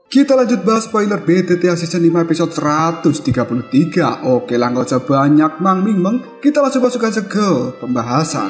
Kita lanjut bahas spoiler BTTA Season 5 episode 133. Oke lah, gak usah banyak mang ming. Kita langsung masuk aja ke pembahasan.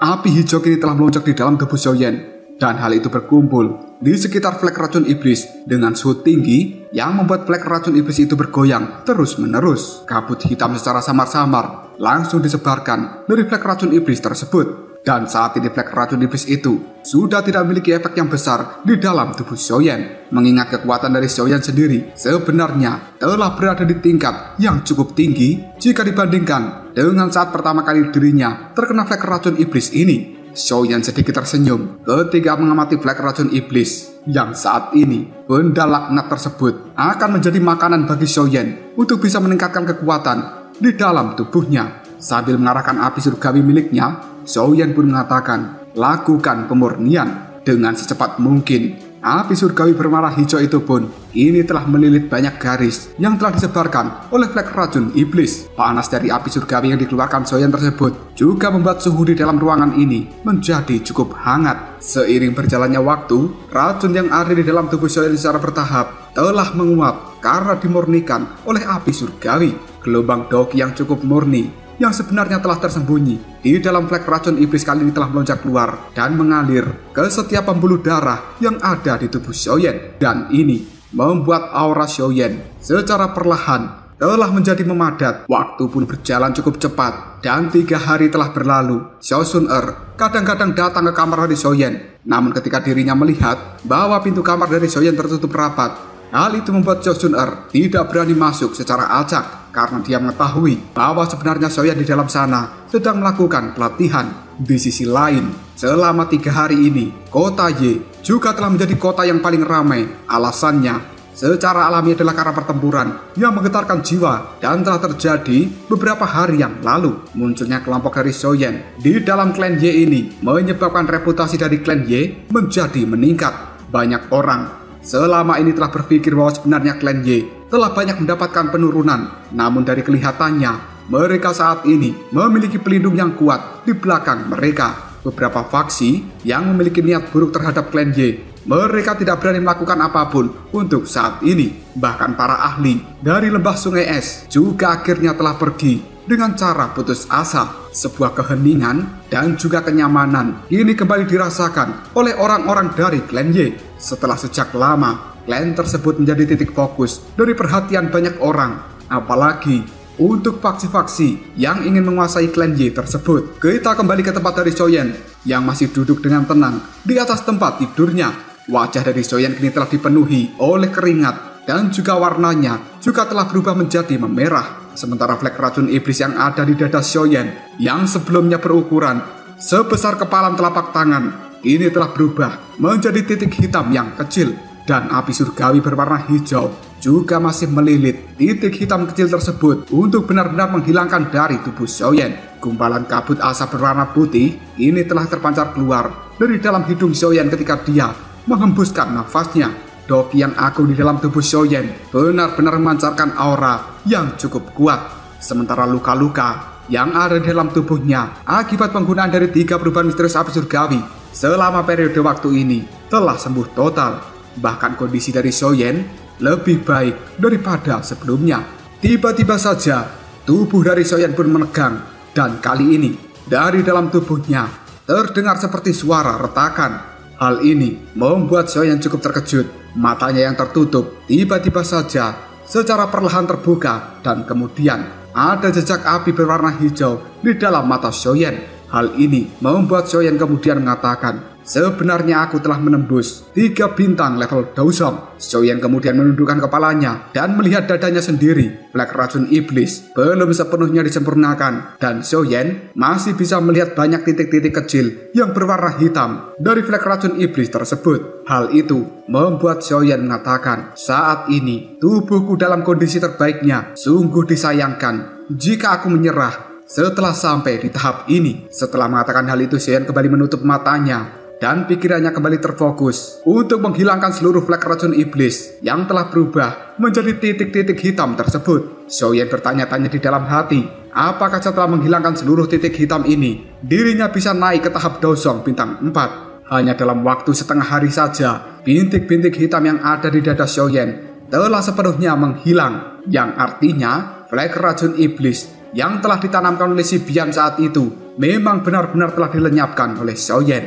Api hijau kini telah melonjak di dalam tubuh Xiaoyan, dan hal itu berkumpul di sekitar flek racun iblis dengan suhu tinggi yang membuat flek racun iblis itu bergoyang terus-menerus. Kabut hitam secara samar-samar langsung disebarkan dari flek racun iblis tersebut. Dan saat ini flek racun iblis itu sudah tidak memiliki efek yang besar di dalam tubuh Xiaoyan. Mengingat kekuatan dari Xiaoyan sendiri sebenarnya telah berada di tingkat yang cukup tinggi jika dibandingkan dengan saat pertama kali dirinya terkena flek racun iblis ini. Xiaoyan sedikit tersenyum ketika mengamati flek racun iblis yang saat ini benda laknat tersebut akan menjadi makanan bagi Xiaoyan untuk bisa meningkatkan kekuatan di dalam tubuhnya. Sambil mengarahkan api surgawi miliknya, Xiaoyan pun mengatakan, lakukan pemurnian dengan secepat mungkin. Api surgawi berwarna hijau itu pun kini telah melilit banyak garis yang telah disebarkan oleh flek racun iblis. Panas dari api surgawi yang dikeluarkan Xiaoyan tersebut juga membuat suhu di dalam ruangan ini menjadi cukup hangat. Seiring berjalannya waktu, racun yang ada di dalam tubuh Xiaoyan secara bertahap telah menguap karena dimurnikan oleh api surgawi. Gelombang doki yang cukup murni yang sebenarnya telah tersembunyi di dalam flek racun iblis kali ini telah melonjak keluar dan mengalir ke setiap pembuluh darah yang ada di tubuh Xiaoyan. Dan ini membuat aura Xiaoyan secara perlahan telah menjadi memadat. Waktu pun berjalan cukup cepat dan 3 hari telah berlalu. Xiao Sun-er kadang-kadang datang ke kamar dari Xiaoyan. Namun ketika dirinya melihat bahwa pintu kamar dari Xiaoyan tertutup rapat, hal itu membuat Xiao Sun-er tidak berani masuk secara acak karena dia mengetahui bahwa sebenarnya Xiaoyan di dalam sana sedang melakukan pelatihan. Di sisi lain, selama 3 hari ini, kota Ye juga telah menjadi kota yang paling ramai. Alasannya secara alami adalah karena pertempuran yang menggetarkan jiwa dan telah terjadi beberapa hari yang lalu. Munculnya kelompok dari Xiaoyan di dalam klan Ye ini menyebabkan reputasi dari klan Ye menjadi meningkat. Banyak orang selama ini telah berpikir bahwa sebenarnya klan Ye telah banyak mendapatkan penurunan. Namun dari kelihatannya, mereka saat ini memiliki pelindung yang kuat di belakang mereka. Beberapa faksi yang memiliki niat buruk terhadap klan Ye, mereka tidak berani melakukan apapun untuk saat ini. Bahkan para ahli dari lembah sungai es juga akhirnya telah pergi dengan cara putus asa. Sebuah keheningan dan juga kenyamanan kini kembali dirasakan oleh orang-orang dari klan Ye. Setelah sejak lama, klan tersebut menjadi titik fokus dari perhatian banyak orang, apalagi untuk faksi-faksi yang ingin menguasai klan Ye tersebut. Kita kembali ke tempat dari Xiaoyan yang masih duduk dengan tenang di atas tempat tidurnya. Wajah dari Xiaoyan kini telah dipenuhi oleh keringat dan juga warnanya juga telah berubah menjadi memerah. Sementara flek racun iblis yang ada di dada Xiaoyan yang sebelumnya berukuran sebesar kepalan telapak tangan ini telah berubah menjadi titik hitam yang kecil. Dan api surgawi berwarna hijau juga masih melilit titik hitam kecil tersebut untuk benar-benar menghilangkan dari tubuh Xiaoyan. Gumpalan kabut asap berwarna putih ini telah terpancar keluar dari dalam hidung Xiaoyan ketika dia menghembuskan nafasnya. Doki yang agung di dalam tubuh Xiaoyan benar-benar memancarkan aura yang cukup kuat. Sementara luka-luka yang ada di dalam tubuhnya akibat penggunaan dari 3 perubahan misterius api surgawi selama periode waktu ini telah sembuh total. Bahkan kondisi dari Xiaoyan lebih baik daripada sebelumnya. Tiba-tiba saja tubuh dari Xiaoyan pun menegang, dan kali ini dari dalam tubuhnya terdengar seperti suara retakan. Hal ini membuat Xiaoyan cukup terkejut. Matanya yang tertutup tiba-tiba saja secara perlahan terbuka, dan kemudian ada jejak api berwarna hijau di dalam mata Xiaoyan. Hal ini membuat Xiaoyan kemudian mengatakan, sebenarnya aku telah menembus 3 bintang level Daozong. Xiaoyan kemudian menundukkan kepalanya dan melihat dadanya sendiri. Flek racun iblis belum sepenuhnya disempurnakan, dan Xiaoyan masih bisa melihat banyak titik-titik kecil yang berwarna hitam dari flek racun iblis tersebut. Hal itu membuat Xiaoyan mengatakan, saat ini tubuhku dalam kondisi terbaiknya. Sungguh disayangkan jika aku menyerah setelah sampai di tahap ini. Setelah mengatakan hal itu, Xiaoyan kembali menutup matanya dan pikirannya kembali terfokus untuk menghilangkan seluruh flek racun iblis yang telah berubah menjadi titik-titik hitam tersebut. Xiaoyan bertanya-tanya di dalam hati, apakah setelah menghilangkan seluruh titik hitam ini, dirinya bisa naik ke tahap Daozong bintang 4. Hanya dalam waktu setengah hari saja, bintik-bintik hitam yang ada di dada Xiaoyan telah sepenuhnya menghilang, yang artinya flek racun iblis yang telah ditanamkan oleh si Bian saat itu memang benar-benar telah dilenyapkan oleh Xiaoyan.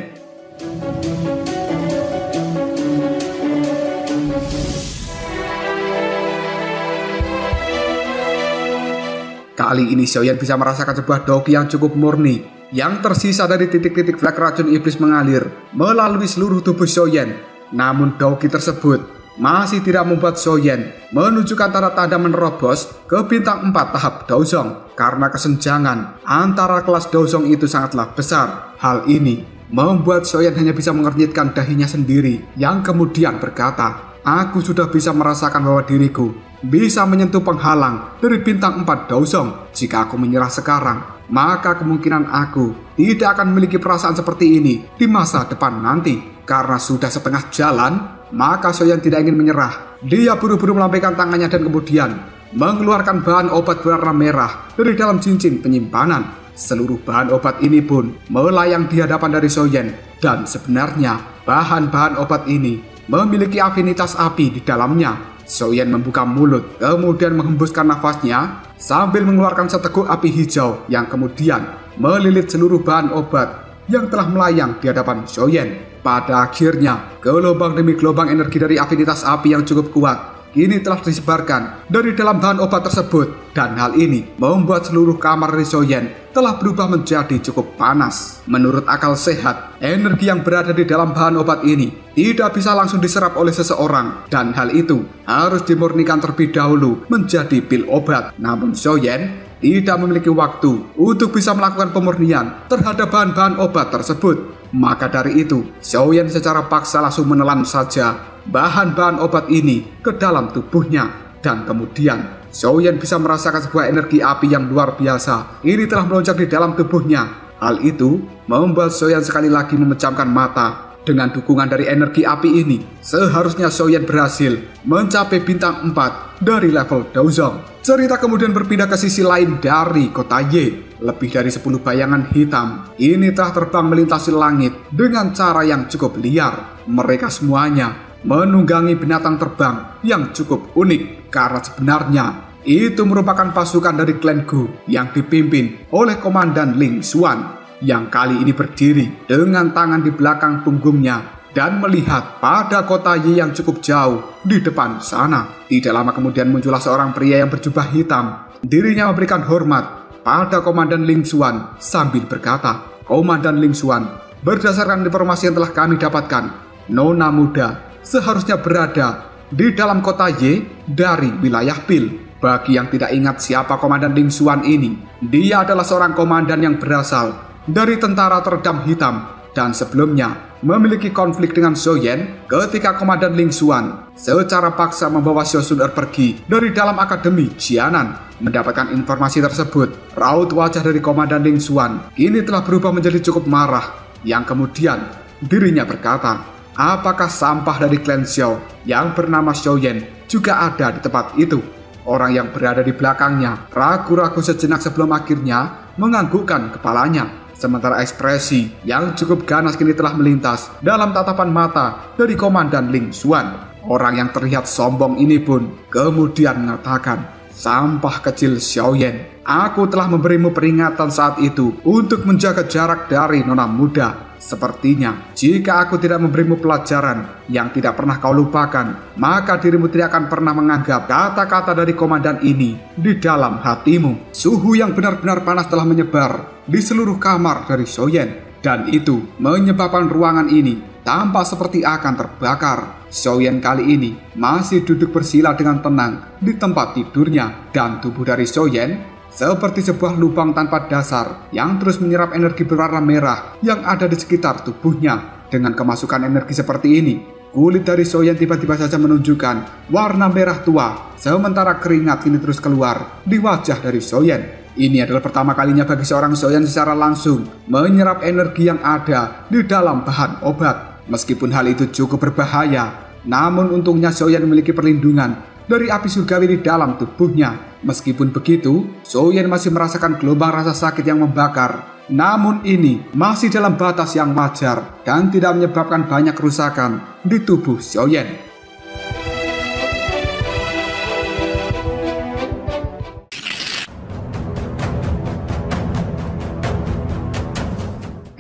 Kali ini Xiaoyan bisa merasakan sebuah Douqi yang cukup murni, yang tersisa dari titik-titik flek racun iblis mengalir melalui seluruh tubuh Xiaoyan. Namun Douqi tersebut masih tidak membuat Xiaoyan menunjukkan tanda-tanda menerobos ke bintang 4 tahap Daozong, karena kesenjangan antara kelas Daozong itu sangatlah besar. Hal ini membuat Xiaoyan hanya bisa mengernyitkan dahinya sendiri, yang kemudian berkata, "Aku sudah bisa merasakan bahwa diriku bisa menyentuh penghalang dari bintang 4 Daozong. Jika aku menyerah sekarang, maka kemungkinan aku tidak akan memiliki perasaan seperti ini di masa depan nanti." Karena sudah setengah jalan, maka Xiaoyan tidak ingin menyerah. Dia buru-buru melambaikan tangannya dan kemudian mengeluarkan bahan obat berwarna merah dari dalam cincin penyimpanan. Seluruh bahan obat ini pun melayang di hadapan dari Xiaoyan, dan sebenarnya bahan-bahan obat ini memiliki afinitas api di dalamnya. Xiaoyan membuka mulut, kemudian menghembuskan nafasnya sambil mengeluarkan seteguk api hijau yang kemudian melilit seluruh bahan obat yang telah melayang di hadapan Xiaoyan. Pada akhirnya, gelombang demi gelombang energi dari afinitas api yang cukup kuat kini telah disebarkan dari dalam bahan obat tersebut, dan hal ini membuat seluruh kamar dari Xiaoyan telah berubah menjadi cukup panas. Menurut akal sehat, energi yang berada di dalam bahan obat ini tidak bisa langsung diserap oleh seseorang, dan hal itu harus dimurnikan terlebih dahulu menjadi pil obat. Namun Xiaoyan tidak memiliki waktu untuk bisa melakukan pemurnian terhadap bahan-bahan obat tersebut. Maka dari itu, Xiaoyan secara paksa langsung menelan saja bahan-bahan obat ini ke dalam tubuhnya, dan kemudian Xiaoyan bisa merasakan sebuah energi api yang luar biasa ini telah melonjak di dalam tubuhnya. Hal itu membuat Xiaoyan sekali lagi memejamkan mata. Dengan dukungan dari energi api ini, seharusnya Xiaoyan berhasil mencapai bintang 4 dari level Daozong. Cerita kemudian berpindah ke sisi lain dari kota Ye. Lebih dari 10 bayangan hitam ini telah terbang melintasi langit dengan cara yang cukup liar. Mereka semuanya menunggangi binatang terbang yang cukup unik, karena sebenarnya itu merupakan pasukan dari klan Gu yang dipimpin oleh Komandan Ling Xuan, yang kali ini berdiri dengan tangan di belakang punggungnya dan melihat pada kota Yi yang cukup jauh di depan sana. Tidak lama kemudian muncullah seorang pria yang berjubah hitam. Dirinya memberikan hormat pada Komandan Ling Xuan sambil berkata, "Komandan Ling Xuan, berdasarkan informasi yang telah kami dapatkan, Nona muda seharusnya berada di dalam kota Yi dari wilayah Pil." Bagi yang tidak ingat siapa Komandan Ling Xuan ini, dia adalah seorang komandan yang berasal dari tentara teredam hitam, dan sebelumnya memiliki konflik dengan Xiaoyan ketika Komandan Ling Xuan secara paksa membawa Xiao Sun pergi dari dalam Akademi Jianan. Mendapatkan informasi tersebut, raut wajah dari Komandan Ling Xuan kini telah berubah menjadi cukup marah, yang kemudian dirinya berkata, "Apakah sampah dari klan Xiao yang bernama Xiaoyan juga ada di tempat itu?" Orang yang berada di belakangnya ragu-ragu sejenak sebelum akhirnya menganggukkan kepalanya. Sementara ekspresi yang cukup ganas kini telah melintas dalam tatapan mata dari Komandan Ling Xuan. Orang yang terlihat sombong ini pun kemudian mengatakan, "Sampah kecil Xiaoyan, aku telah memberimu peringatan saat itu untuk menjaga jarak dari nona muda. Sepertinya jika aku tidak memberimu pelajaran yang tidak pernah kau lupakan, maka dirimu tidak akan pernah menganggap kata-kata dari komandan ini di dalam hatimu." Suhu yang benar-benar panas telah menyebar di seluruh kamar dari Xiaoyan, dan itu menyebabkan ruangan ini tampak seperti akan terbakar. Xiaoyan kali ini masih duduk bersila dengan tenang di tempat tidurnya, dan tubuh dari Xiaoyan seperti sebuah lubang tanpa dasar yang terus menyerap energi berwarna merah yang ada di sekitar tubuhnya. Dengan kemasukan energi seperti ini, kulit dari Xiaoyan tiba-tiba saja menunjukkan warna merah tua, sementara keringat kini terus keluar di wajah dari Xiaoyan. Ini adalah pertama kalinya bagi seorang Xiaoyan secara langsung menyerap energi yang ada di dalam bahan obat. Meskipun hal itu cukup berbahaya, namun untungnya Xiaoyan memiliki perlindungan dari api surgawi di dalam tubuhnya. Meskipun begitu, Xiaoyan masih merasakan gelombang rasa sakit yang membakar. Namun ini masih dalam batas yang wajar dan tidak menyebabkan banyak kerusakan di tubuh Xiaoyan.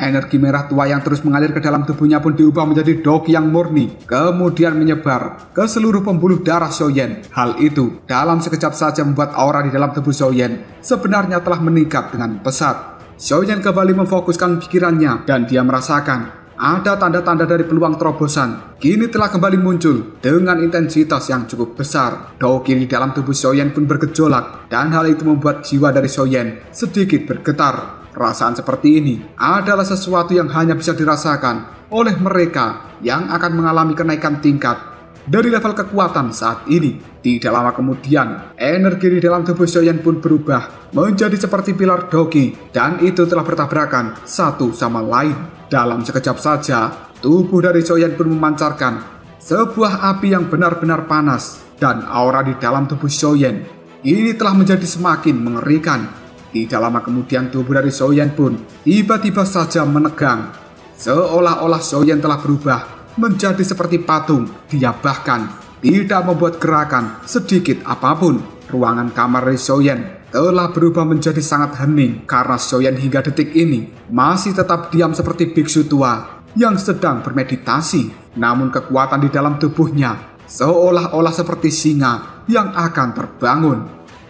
Energi merah tua yang terus mengalir ke dalam tubuhnya pun diubah menjadi doki yang murni, kemudian menyebar ke seluruh pembuluh darah Xiaoyan. Hal itu dalam sekejap saja membuat aura di dalam tubuh Xiaoyan sebenarnya telah meningkat dengan pesat. Xiaoyan kembali memfokuskan pikirannya dan dia merasakan ada tanda-tanda dari peluang terobosan. Kini telah kembali muncul dengan intensitas yang cukup besar. Doki di dalam tubuh Xiaoyan pun bergejolak dan hal itu membuat jiwa dari Xiaoyan sedikit bergetar. Perasaan seperti ini adalah sesuatu yang hanya bisa dirasakan oleh mereka yang akan mengalami kenaikan tingkat dari level kekuatan saat ini. Tidak lama kemudian, energi di dalam tubuh Xiaoyan pun berubah menjadi seperti pilar doki dan itu telah bertabrakan satu sama lain. Dalam sekejap saja, tubuh dari Xiaoyan pun memancarkan sebuah api yang benar-benar panas dan aura di dalam tubuh Xiaoyan ini telah menjadi semakin mengerikan. Tidak lama kemudian tubuh dari Xiaoyan pun tiba-tiba saja menegang. Seolah-olah Xiaoyan telah berubah menjadi seperti patung. Dia bahkan tidak membuat gerakan sedikit apapun. Ruangan kamar dari Xiaoyan telah berubah menjadi sangat hening karena Xiaoyan hingga detik ini masih tetap diam seperti biksu tua yang sedang bermeditasi. Namun kekuatan di dalam tubuhnya seolah-olah seperti singa yang akan terbangun.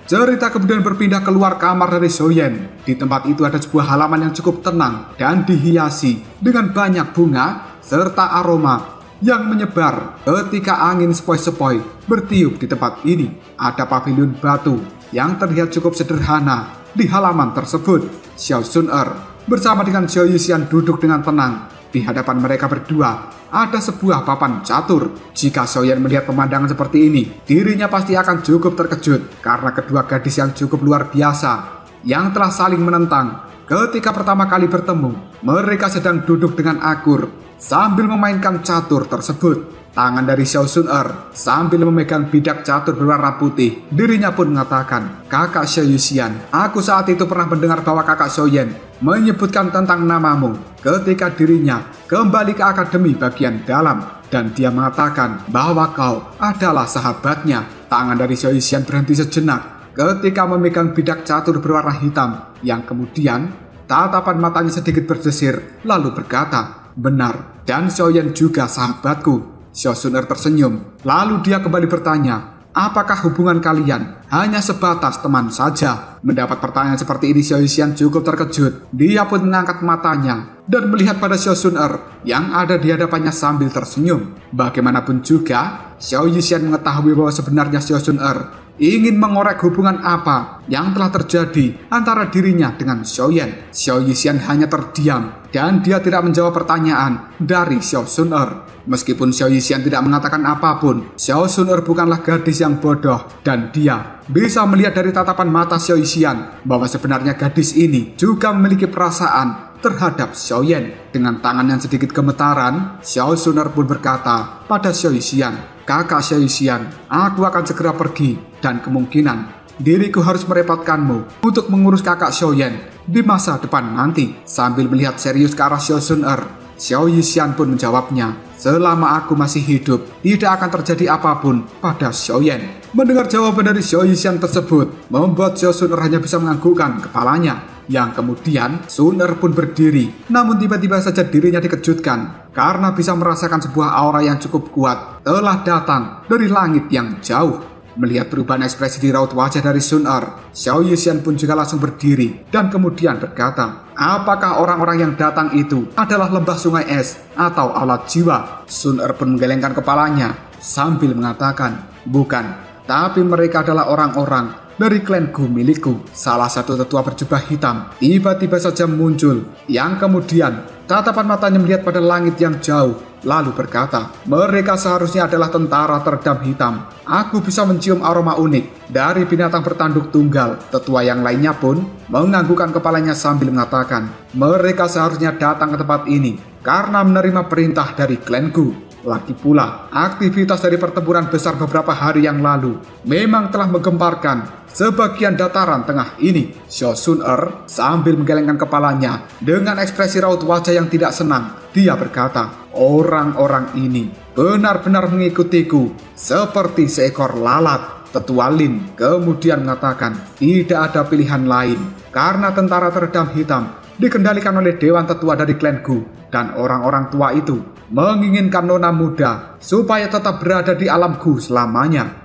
Cerita kemudian berpindah keluar kamar dari Xiaoyan. Di tempat itu ada sebuah halaman yang cukup tenang dan dihiasi dengan banyak bunga serta aroma yang menyebar ketika angin sepoi-sepoi bertiup di tempat ini. Ada pavilion batu yang terlihat cukup sederhana di halaman tersebut. Xiao Sun-er bersama dengan Xiao Yixian duduk dengan tenang. Di hadapan mereka berdua ada sebuah papan catur. Jika Xiaoyan melihat pemandangan seperti ini, dirinya pasti akan cukup terkejut karena kedua gadis yang cukup luar biasa yang telah saling menentang. Ketika pertama kali bertemu, mereka sedang duduk dengan akur sambil memainkan catur tersebut. Tangan dari Xiao Sun-er sambil memegang bidak catur berwarna putih. Dirinya pun mengatakan, "Kakak Xiao Yixian, aku saat itu pernah mendengar bahwa kakak Xiaoyan menyebutkan tentang namamu ketika dirinya kembali ke akademi bagian dalam. Dan dia mengatakan bahwa kau adalah sahabatnya." Tangan dari Xiao Yixian berhenti sejenak ketika memegang bidak catur berwarna hitam, yang kemudian tatapan matanya sedikit berdesir lalu berkata, "Benar, dan Xiaoyan juga sahabatku." Xiao Sun-er tersenyum, lalu dia kembali bertanya, "Apakah hubungan kalian hanya sebatas teman saja?" Mendapat pertanyaan seperti ini, Xiao Yixian cukup terkejut. Dia pun mengangkat matanya dan melihat pada Xiao Sun-er yang ada di hadapannya sambil tersenyum. Bagaimanapun juga, Xiao Yixian mengetahui bahwa sebenarnya Xiao Sun-er ingin mengorek hubungan apa yang telah terjadi antara dirinya dengan Xiaoyan. Xiao Yixian hanya terdiam dan dia tidak menjawab pertanyaan dari Xiao Sun-er. Meskipun Xiao Yixian tidak mengatakan apapun, Xiao Sun-er bukanlah gadis yang bodoh dan dia bisa melihat dari tatapan mata Xiao Yixian bahwa sebenarnya gadis ini juga memiliki perasaan terhadap Xiaoyan. Dengan tangan yang sedikit gemetaran, Xiao Sun-er pun berkata pada Xiao Yixian, "Kakak Xiao Yixian, aku akan segera pergi dan kemungkinan diriku harus merepotkanmu untuk mengurus kakak Xiaoyan di masa depan nanti." Sambil melihat serius ke arah Xiao Sun-er, Xiao Yixian pun menjawabnya, "Selama aku masih hidup, tidak akan terjadi apapun pada Xiaoyan." Mendengar jawaban dari Xiao Yixian tersebut, membuat Xiao Sun-er hanya bisa menganggukkan kepalanya. Yang kemudian Sun-er pun berdiri, namun tiba-tiba saja dirinya dikejutkan karena bisa merasakan sebuah aura yang cukup kuat telah datang dari langit yang jauh. Melihat perubahan ekspresi di raut wajah dari Sun-er, Xiao Yixian pun juga langsung berdiri dan kemudian berkata, "Apakah orang-orang yang datang itu adalah lembah sungai es atau alat jiwa?" Sun-er pun menggelengkan kepalanya sambil mengatakan, "Bukan, tapi mereka adalah orang-orang dari klanku milikku." Salah satu tetua berjubah hitam tiba-tiba saja muncul, yang kemudian tatapan matanya melihat pada langit yang jauh lalu berkata, "Mereka seharusnya adalah tentara teredam hitam. Aku bisa mencium aroma unik dari binatang bertanduk tunggal." Tetua yang lainnya pun menganggukkan kepalanya sambil mengatakan, "Mereka seharusnya datang ke tempat ini karena menerima perintah dari klanku." Lagi pula, aktivitas dari pertempuran besar beberapa hari yang lalu memang telah menggemparkan sebagian dataran tengah ini. Xiao Sun-er sambil menggelengkan kepalanya dengan ekspresi raut wajah yang tidak senang, dia berkata, "Orang-orang ini benar-benar mengikutiku seperti seekor lalat." Tetua Lin kemudian mengatakan tidak ada pilihan lain karena tentara teredam hitam dikendalikan oleh Dewan Tetua dari klan Gu, dan orang-orang tua itu menginginkan nona muda supaya tetap berada di alam Gu selamanya.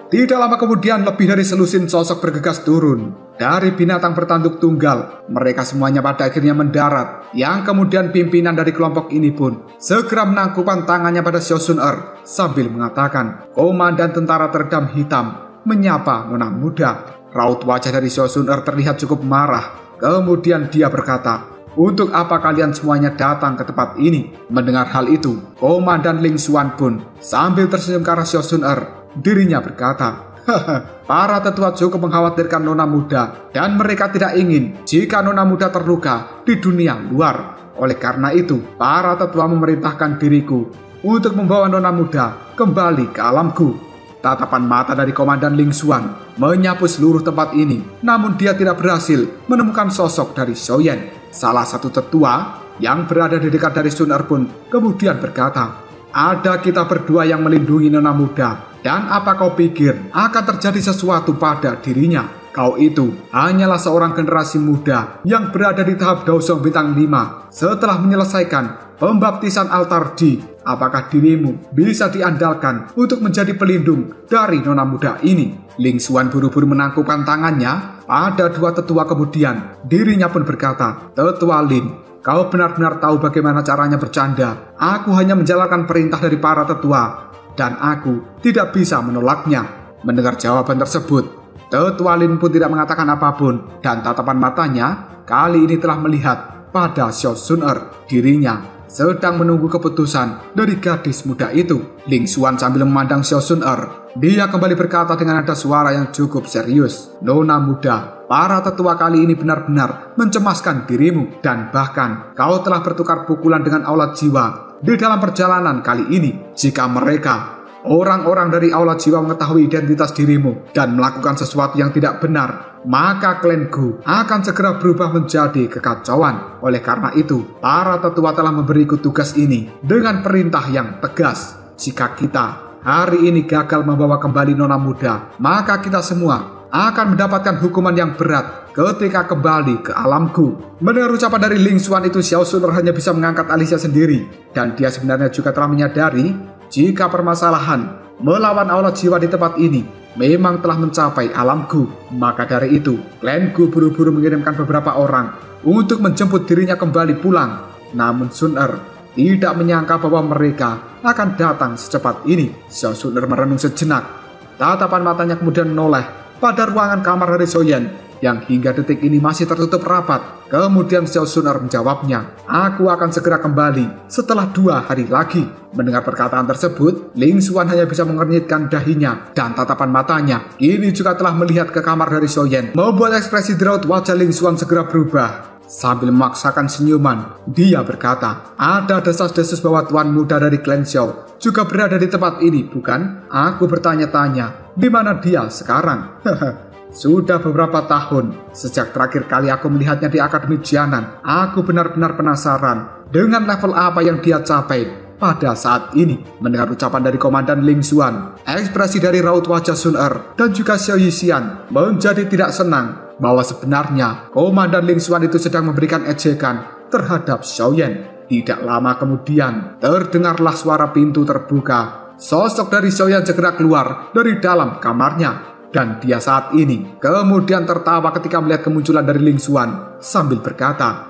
Tidak lama kemudian lebih dari selusin sosok bergegas turun dari binatang bertanduk tunggal. Mereka semuanya pada akhirnya mendarat, yang kemudian pimpinan dari kelompok ini pun segera menangkupkan tangannya pada Xiao Sun-er sambil mengatakan, "Komandan tentara teredam hitam menyapa nona muda." Raut wajah dari Xiao Sun-er terlihat cukup marah. Kemudian dia berkata, "Untuk apa kalian semuanya datang ke tempat ini?" Mendengar hal itu, Komandan Ling Xuan pun sambil tersenyum ke arah Xiao Sun-er. Dirinya berkata, "Para tetua cukup mengkhawatirkan nona muda dan mereka tidak ingin jika nona muda terluka di dunia luar. Oleh karena itu, para tetua memerintahkan diriku untuk membawa nona muda kembali ke alamku." Tatapan mata dari Komandan Ling Xuan menyapu seluruh tempat ini, namun dia tidak berhasil menemukan sosok dari Xiaoyan. Salah satu tetua yang berada di dekat dari Sun-er pun kemudian berkata, "Ada kita berdua yang melindungi nona muda, dan apa kau pikir akan terjadi sesuatu pada dirinya? Kau itu hanyalah seorang generasi muda yang berada di tahap Daosong bintang 5 setelah menyelesaikan pembaptisan altar Di. Apakah dirimu bisa diandalkan untuk menjadi pelindung dari nona muda ini?" Ling Xuan buru-buru menangkupkan tangannya pada dua tetua, kemudian dirinya pun berkata, "Tetua Lin, kau benar-benar tahu bagaimana caranya bercanda. Aku hanya menjalankan perintah dari para tetua, dan aku tidak bisa menolaknya." Mendengar jawaban tersebut, Tetua Lin pun tidak mengatakan apapun, dan tatapan matanya kali ini telah melihat pada Xiao Sun-er. Dirinya sedang menunggu keputusan dari gadis muda itu. Ling Xuan sambil memandang Xiao Sun-er, dia kembali berkata dengan nada suara yang cukup serius, "Nona muda, para tetua kali ini benar-benar mencemaskan dirimu, dan bahkan kau telah bertukar pukulan dengan aulat jiwa di dalam perjalanan kali ini. Jika mereka, orang-orang dari aulat jiwa, mengetahui identitas dirimu dan melakukan sesuatu yang tidak benar, maka klan Gu akan segera berubah menjadi kekacauan. Oleh karena itu, para tetua telah memberiku tugas ini dengan perintah yang tegas. Jika kita hari ini gagal membawa kembali nona muda, maka kita semua akan mendapatkan hukuman yang berat ketika kembali ke alam Gu." Mendengar ucapan dari Ling Xuan itu, Xiao Sun-er hanya bisa mengangkat alisnya sendiri, dan dia sebenarnya juga telah menyadari jika permasalahan melawan aulat jiwa di tempat ini memang telah mencapai alam Gu. Maka dari itu, klan Gu buru-buru mengirimkan beberapa orang untuk menjemput dirinya kembali pulang. Namun Sun-er tidak menyangka bahwa mereka akan datang secepat ini. Xiao Sun-er merenung sejenak. Tatapan matanya kemudian menoleh pada ruangan kamar dari Xiaoyan yang hingga detik ini masih tertutup rapat. Kemudian Xiao Sun-er menjawabnya, "Aku akan segera kembali setelah 2 hari lagi." Mendengar perkataan tersebut, Ling Xuan hanya bisa mengernyitkan dahinya, dan tatapan matanya kini juga telah melihat ke kamar dari Xiaoyan, membuat ekspresi di raut wajah Ling Xuan segera berubah. Sambil memaksakan senyuman, dia berkata, "Ada desas-desus bahwa tuan muda dari klan Xiao juga berada di tempat ini, bukan? Aku bertanya-tanya, di mana dia sekarang?" Sudah beberapa tahun sejak terakhir kali aku melihatnya di Akademi Jianan. Aku benar-benar penasaran dengan level apa yang dia capai pada saat ini. Mendengar ucapan dari Komandan Ling Xuan, ekspresi dari raut wajah Sun-er dan juga Xiao Yixian menjadi tidak senang bahwa sebenarnya Komandan Ling Xuan itu sedang memberikan ejekan terhadap Xiaoyan. Tidak lama kemudian, terdengarlah suara pintu terbuka. Sosok dari Xiaoyan segera keluar dari dalam kamarnya, dan dia saat ini kemudian tertawa ketika melihat kemunculan dari Ling Xuan sambil berkata,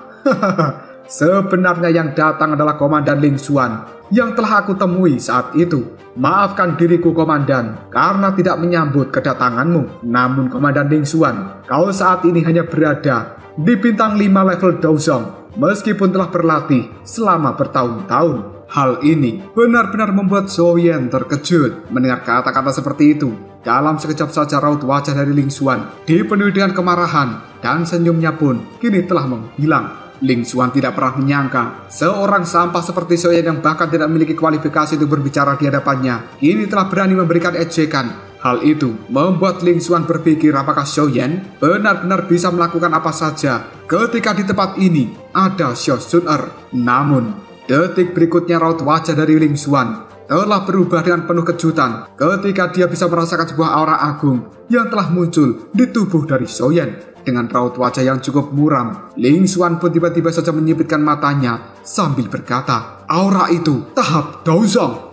"Sebenarnya yang datang adalah Komandan Ling Xuan yang telah aku temui saat itu. Maafkan diriku, Komandan, karena tidak menyambut kedatanganmu. Namun Komandan Ling Xuan, kau saat ini hanya berada di bintang 5 level Daozong, meskipun telah berlatih selama bertahun-tahun." Hal ini benar-benar membuat Xiaoyan terkejut mendengar kata-kata seperti itu. Dalam sekejap saja raut wajah dari Ling Xuan dipenuhi dengan kemarahan dan senyumnya pun kini telah menghilang. Ling Xuan tidak pernah menyangka seorang sampah seperti Xiaoyan yang bahkan tidak memiliki kualifikasi untuk berbicara di hadapannya kini telah berani memberikan ejekan. Hal itu membuat Ling Xuan berpikir apakah Xiaoyan benar-benar bisa melakukan apa saja ketika di tempat ini ada Xiao Sun-er. Namun detik berikutnya raut wajah dari Ling Xuan telah berubah dengan penuh kejutan ketika dia bisa merasakan sebuah aura agung yang telah muncul di tubuh dari Xiaoyan. Dengan raut wajah yang cukup muram, Ling Xuan pun tiba-tiba saja menyipitkan matanya sambil berkata, "Aura itu tahap Daozong."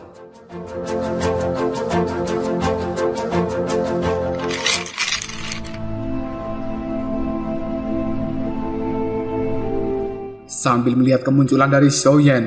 Sambil melihat kemunculan dari Xiaoyan,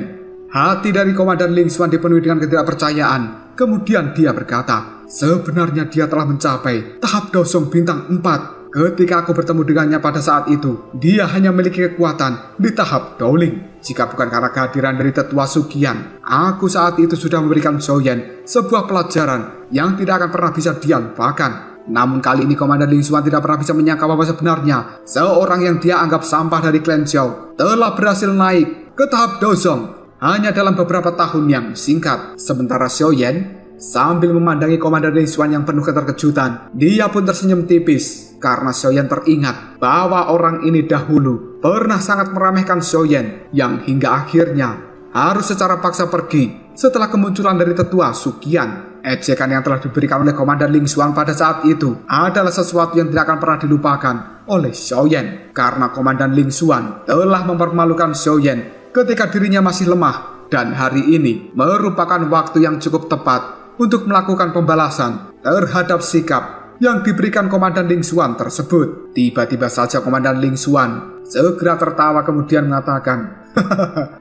hati dari Komandan Ling Xuan dipenuhi dengan ketidakpercayaan. Kemudian dia berkata, "Sebenarnya dia telah mencapai tahap Daozong bintang 4. Ketika aku bertemu dengannya pada saat itu, dia hanya memiliki kekuatan di tahap Dowling. Jika bukan karena kehadiran dari tetua Sukian, aku saat itu sudah memberikan Xiaoyan sebuah pelajaran yang tidak akan pernah bisa dia lupakan." Namun kali ini Komandan Ling Xuan tidak pernah bisa menyangka bahwa sebenarnya seorang yang dia anggap sampah dari klan Zhao telah berhasil naik ke tahap Daozong hanya dalam beberapa tahun yang singkat. Sementara Xiaoyan sambil memandangi Komandan Ling Xuan yang penuh keterkejutan, dia pun tersenyum tipis karena Xiaoyan teringat bahwa orang ini dahulu pernah sangat meremehkan Xiaoyan yang hingga akhirnya harus secara paksa pergi setelah kemunculan dari tetua Sukian. Ejekan yang telah diberikan oleh Komandan Ling Xuan pada saat itu adalah sesuatu yang tidak akan pernah dilupakan oleh Xiaoyan, karena Komandan Ling Xuan telah mempermalukan Xiaoyan ketika dirinya masih lemah, dan hari ini merupakan waktu yang cukup tepat untuk melakukan pembalasan terhadap sikap yang diberikan Komandan Ling Xuan tersebut. Tiba-tiba saja Komandan Ling Xuan segera tertawa kemudian mengatakan,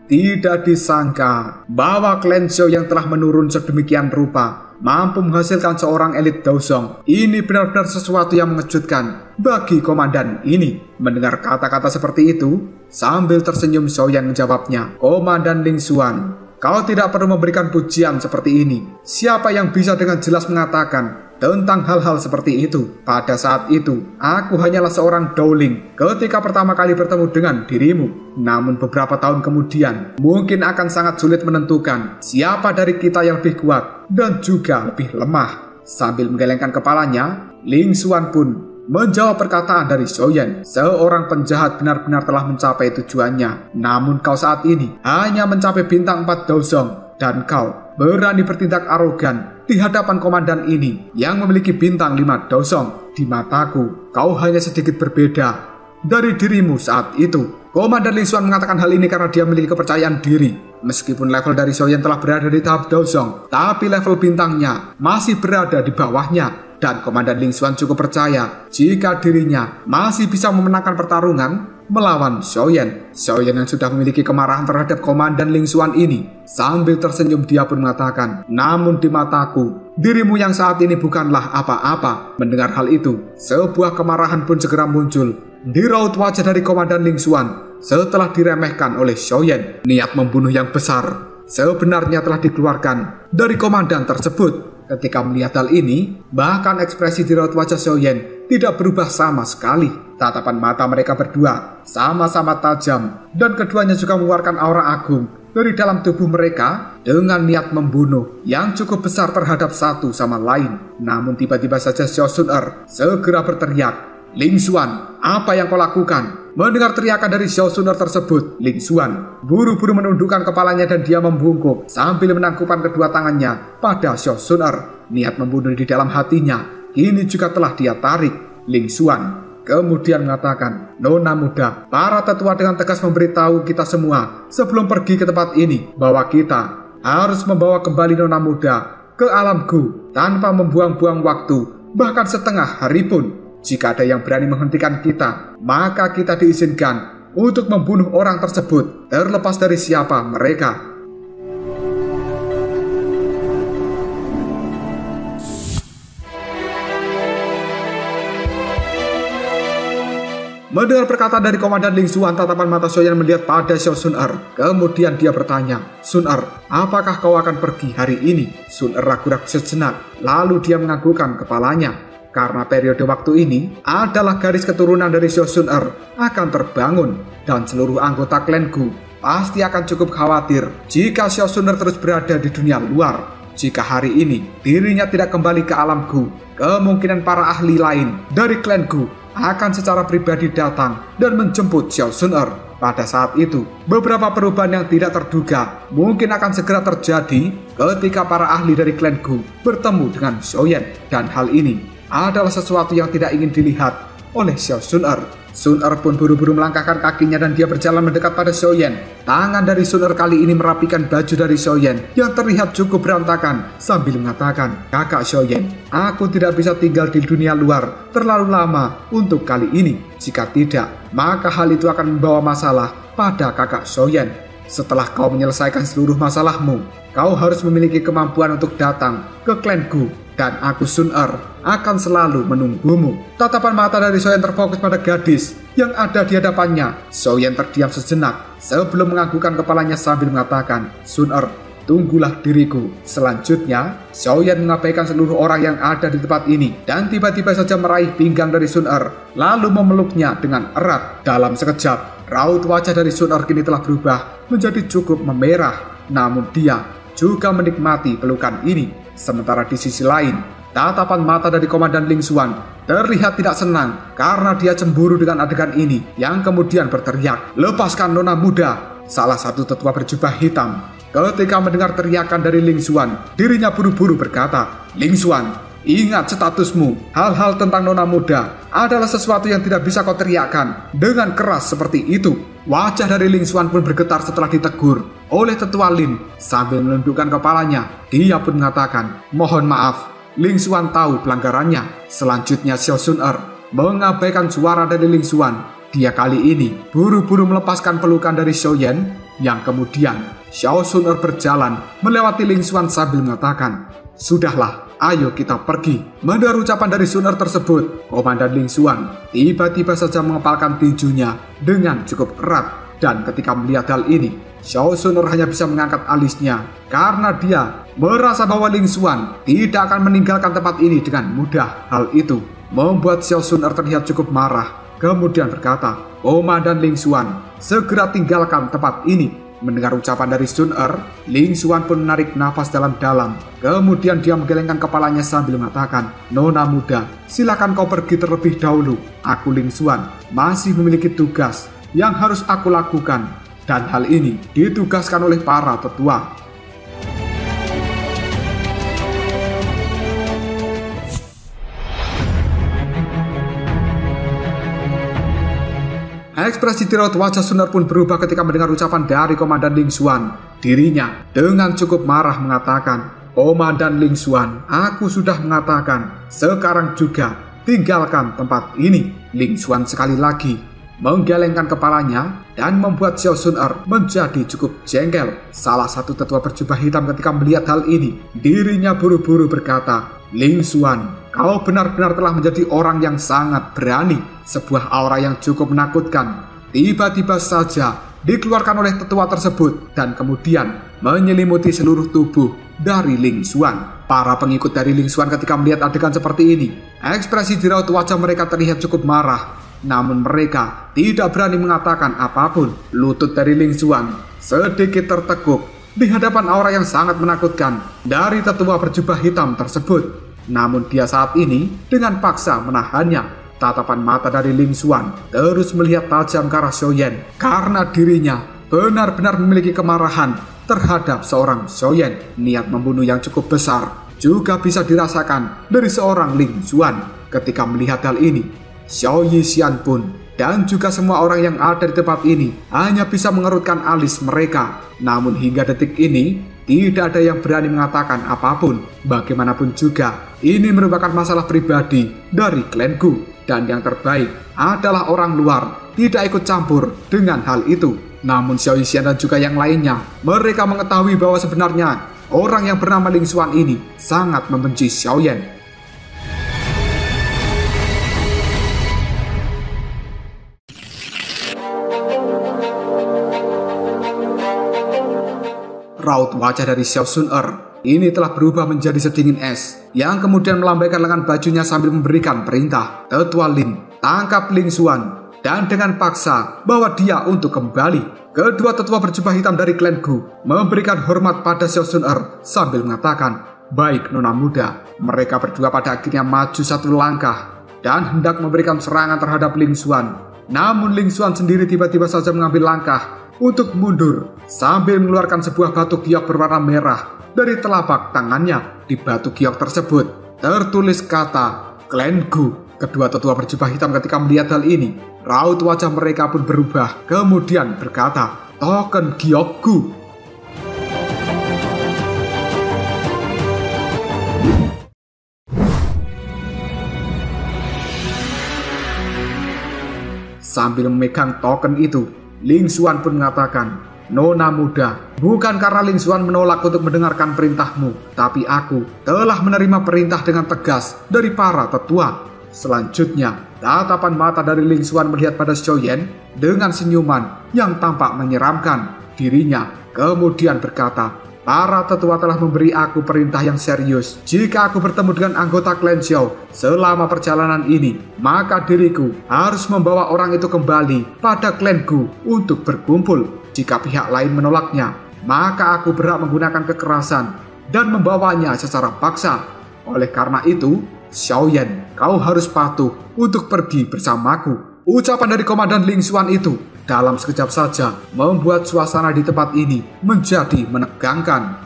"Tidak disangka bahwa klan Zhao yang telah menurun sedemikian rupa mampu menghasilkan seorang elit Daozong. Ini benar-benar sesuatu yang mengejutkan bagi komandan ini." Mendengar kata-kata seperti itu, sambil tersenyum Xiaoyan menjawabnya, "Komandan Ling Xuan, kau tidak perlu memberikan pujian seperti ini. Siapa yang bisa dengan jelas mengatakan tentang hal-hal seperti itu? Pada saat itu, aku hanyalah seorang Dowling ketika pertama kali bertemu dengan dirimu. Namun beberapa tahun kemudian, mungkin akan sangat sulit menentukan siapa dari kita yang lebih kuat dan juga lebih lemah." Sambil menggelengkan kepalanya, Ling Xuan pun menjawab perkataan dari Xiaoyan, "Seorang penjahat benar-benar telah mencapai tujuannya. Namun kau saat ini hanya mencapai bintang 4 Daozong, dan kau berani bertindak arogan di hadapan komandan ini yang memiliki bintang 5 Daozong. Di mataku, kau hanya sedikit berbeda dari dirimu saat itu." Komandan Ling Xuan mengatakan hal ini karena dia memiliki kepercayaan diri. Meskipun level dari Xiaoyan telah berada di tahap Daozong, tapi level bintangnya masih berada di bawahnya. Dan Komandan Ling Xuan cukup percaya jika dirinya masih bisa memenangkan pertarungan melawan Xiaoyan. Xiaoyan yang sudah memiliki kemarahan terhadap Komandan Ling Xuan ini, sambil tersenyum dia pun mengatakan, "Namun di mataku, dirimu yang saat ini bukanlah apa-apa." Mendengar hal itu, sebuah kemarahan pun segera muncul di raut wajah dari Komandan Ling Xuan setelah diremehkan oleh Xiaoyan. Niat membunuh yang besar sebenarnya telah dikeluarkan dari komandan tersebut. Ketika melihat hal ini, bahkan ekspresi di raut wajah Xiaoyan tidak berubah sama sekali. Tatapan mata mereka berdua sama-sama tajam, dan keduanya juga mengeluarkan aura agung dari dalam tubuh mereka dengan niat membunuh yang cukup besar terhadap satu sama lain. Namun tiba-tiba saja Xiao Sun-er segera berteriak, "Ling Xuan, apa yang kau lakukan?" Mendengar teriakan dari Xiao Sun-er tersebut, Ling Xuan buru-buru menundukkan kepalanya dan dia membungkuk sambil menangkupkan kedua tangannya pada Xiao Sun-er. Niat membunuh di dalam hatinya kini juga telah dia tarik. Ling Xuan kemudian mengatakan, "Nona muda, para tetua dengan tegas memberitahu kita semua sebelum pergi ke tempat ini bahwa kita harus membawa kembali Nona muda ke alamku tanpa membuang-buang waktu, bahkan setengah hari pun. Jika ada yang berani menghentikan kita, maka kita diizinkan untuk membunuh orang tersebut, terlepas dari siapa mereka." Mendengar perkataan dari Komandan Ling Xuan, tatapan mata Xiao Yan melihat pada Xiao Sun Er. Kemudian dia bertanya, "Sun Er, apakah kau akan pergi hari ini?" Sun Er ragu-ragu sejenak, lalu dia menganggukkan kepalanya. Karena periode waktu ini adalah garis keturunan dari Xiao Sun Er akan terbangun, dan seluruh anggota klan Gu pasti akan cukup khawatir jika Xiao Sun Er terus berada di dunia luar. Jika hari ini dirinya tidak kembali ke alam Gu, kemungkinan para ahli lain dari klan Gu akan secara pribadi datang dan menjemput Xiao Sun Er. Pada saat itu, beberapa perubahan yang tidak terduga mungkin akan segera terjadi ketika para ahli dari klan Gu bertemu dengan Xiao Yan, dan hal ini adalah sesuatu yang tidak ingin dilihat oleh Xiao Sun Er. Sun Er pun buru-buru melangkahkan kakinya dan dia berjalan mendekat pada Xiao Yan. Tangan dari Sun Er kali ini merapikan baju dari Xiao Yan yang terlihat cukup berantakan sambil mengatakan, "Kakak Xiao Yan, aku tidak bisa tinggal di dunia luar terlalu lama untuk kali ini. Jika tidak, maka hal itu akan membawa masalah pada kakak Xiao Yan. Setelah kau menyelesaikan seluruh masalahmu, kau harus memiliki kemampuan untuk datang ke klan Gu. Dan aku Sun Er akan selalu menunggumu." Tatapan mata dari Xiao Yan terfokus pada gadis yang ada di hadapannya. Xiao Yan terdiam sejenak sebelum menganggukkan kepalanya sambil mengatakan, "Sun Er, tunggulah diriku." Selanjutnya, Xiao Yan mengabaikan seluruh orang yang ada di tempat ini dan tiba-tiba saja meraih pinggang dari Sun Er, lalu memeluknya dengan erat. Dalam sekejap, raut wajah dari Sun Er kini telah berubah menjadi cukup memerah. Namun dia juga menikmati pelukan ini. Sementara di sisi lain, tatapan mata dari Komandan Ling Xuan terlihat tidak senang karena dia cemburu dengan adegan ini, yang kemudian berteriak, "Lepaskan nona muda!" Salah satu tetua berjubah hitam ketika mendengar teriakan dari Ling Xuan, dirinya buru-buru berkata, "Ling Xuan, ingat statusmu. Hal-hal tentang nona muda adalah sesuatu yang tidak bisa kau teriakkan dengan keras seperti itu." Wajah dari Ling Xuan pun bergetar setelah ditegur oleh tetua Lin. Sambil menundukkan kepalanya, dia pun mengatakan, "Mohon maaf." Ling Xuan tahu pelanggarannya. Selanjutnya Xiao Sun Er mengabaikan suara dari Ling Xuan. Dia kali ini buru-buru melepaskan pelukan dari Xiao Yan, yang kemudian Xiao Sun Er berjalan melewati Ling Xuan sambil mengatakan, "Sudahlah, ayo kita pergi." Mendengar ucapan dari Sun Er tersebut, Komandan Ling Xuan tiba-tiba saja mengepalkan tinjunya dengan cukup erat. Dan ketika melihat hal ini, Xiao Sun Er hanya bisa mengangkat alisnya karena dia merasa bahwa Ling Xuan tidak akan meninggalkan tempat ini dengan mudah. Hal itu membuat Xiao Sun Er terlihat cukup marah. Kemudian berkata, "Komandan Ling Xuan, segera tinggalkan tempat ini." Mendengar ucapan dari Sun Er, Ling Xuan pun menarik nafas dalam-dalam. Kemudian dia menggelengkan kepalanya sambil mengatakan, "Nona muda, silakan kau pergi terlebih dahulu. Aku Ling Xuan masih memiliki tugas yang harus aku lakukan." Dan hal ini ditugaskan oleh para tetua. Ekspresi di raut wajah Sun Er pun berubah ketika mendengar ucapan dari Komandan Ling Xuan. Dirinya dengan cukup marah mengatakan, "Komandan Ling Xuan, aku sudah mengatakan, sekarang juga tinggalkan tempat ini." Ling Xuan sekali lagi menggelengkan kepalanya dan membuat Xiao Sun Er menjadi cukup jengkel. Salah satu tetua berjubah hitam ketika melihat hal ini, dirinya buru-buru berkata, "Ling Xuan, kau benar-benar telah menjadi orang yang sangat berani." Sebuah aura yang cukup menakutkan tiba-tiba saja dikeluarkan oleh tetua tersebut dan kemudian menyelimuti seluruh tubuh dari Ling Xuan. Para pengikut dari Ling Xuan ketika melihat adegan seperti ini, ekspresi di raut wajah mereka terlihat cukup marah. Namun mereka tidak berani mengatakan apapun. Lutut dari Ling Xuan sedikit tertekuk di hadapan aura yang sangat menakutkan dari tetua berjubah hitam tersebut. Namun dia saat ini dengan paksa menahannya. Tatapan mata dari Ling Xuan terus melihat tajam ke arah Xiao Yan karena dirinya benar-benar memiliki kemarahan terhadap seorang Xiao Yan. Niat membunuh yang cukup besar juga bisa dirasakan dari seorang Ling Xuan. Ketika melihat hal ini, Xiao Yixian pun dan juga semua orang yang ada di tempat ini hanya bisa mengerutkan alis mereka. Namun hingga detik ini tidak ada yang berani mengatakan apapun. Bagaimanapun juga, ini merupakan masalah pribadi dari klan Gu. Dan yang terbaik adalah orang luar tidak ikut campur dengan hal itu. Namun Xiao Yixian dan juga yang lainnya, mereka mengetahui bahwa sebenarnya orang yang bernama Ling Xuan ini sangat membenci Xiao Yan. Raut wajah dari Xiao Sun-er ini telah berubah menjadi sedingin es, yang kemudian melambaikan lengan bajunya sambil memberikan perintah. Tetua Lin, tangkap Ling Xuan, dan dengan paksa bawa dia untuk kembali. Kedua tetua berjubah hitam dari klan Gu memberikan hormat pada Xiao Sun-er sambil mengatakan, "Baik, Nona muda." Mereka berdua pada akhirnya maju satu langkah dan hendak memberikan serangan terhadap Ling Xuan. Namun Ling Xuan sendiri tiba-tiba saja mengambil langkah untuk mundur sambil mengeluarkan sebuah batu giok berwarna merah dari telapak tangannya. Di batu giok tersebut tertulis kata Klan Gu. Kedua tetua berjubah hitam ketika melihat hal ini, raut wajah mereka pun berubah, kemudian berkata, "Token giok Gu." Sambil memegang token itu, Ling Xuan pun mengatakan, "Nona muda, bukan karena Ling Xuan menolak untuk mendengarkan perintahmu, tapi aku telah menerima perintah dengan tegas dari para tetua." Selanjutnya, tatapan mata dari Ling Xuan melihat pada Xiao Yan dengan senyuman yang tampak menyeramkan. Dirinya kemudian berkata, "Para tetua telah memberi aku perintah yang serius. Jika aku bertemu dengan anggota klan Xiao selama perjalanan ini, maka diriku harus membawa orang itu kembali pada klan Gu untuk berkumpul. Jika pihak lain menolaknya, maka aku berhak menggunakan kekerasan dan membawanya secara paksa. Oleh karena itu, Xiao Yan, kau harus patuh untuk pergi bersamaku." Ucapan dari Komandan Ling Xuan itu dalam sekejap saja membuat suasana di tempat ini menjadi menegangkan.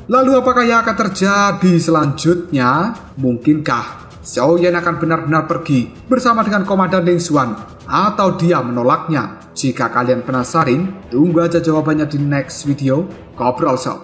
Lalu apakah yang akan terjadi selanjutnya? Mungkinkah Xiao Yan akan benar-benar pergi bersama dengan Komandan Ling Xuan, atau dia menolaknya? Jika kalian penasaran, tunggu aja jawabannya di next video Ngobrol Shop.